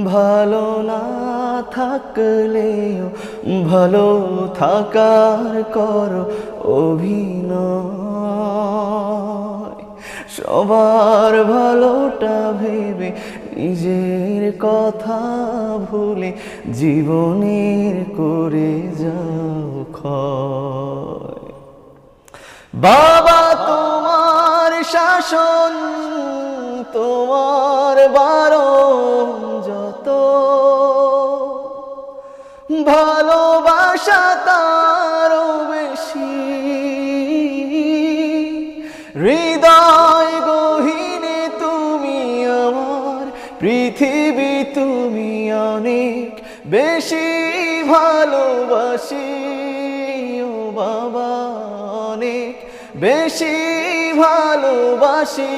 ভালো না থাকলেও ভালো থাকার করো অভিনয়। সবার ভালোটা ভেবে নিজের কথা ভুলে জীবনের করে যাও ক্ষয়। বাবা তোমার শাসন, তোমার বারণ যত, ভালোবাসা তারও বেশি। হৃদয় গহীনে তুমি আমার, পৃথিবী তুমি অনেক বেশি ভালোবাসি। ও বাবা অনেক বেশি ভালোবাসি।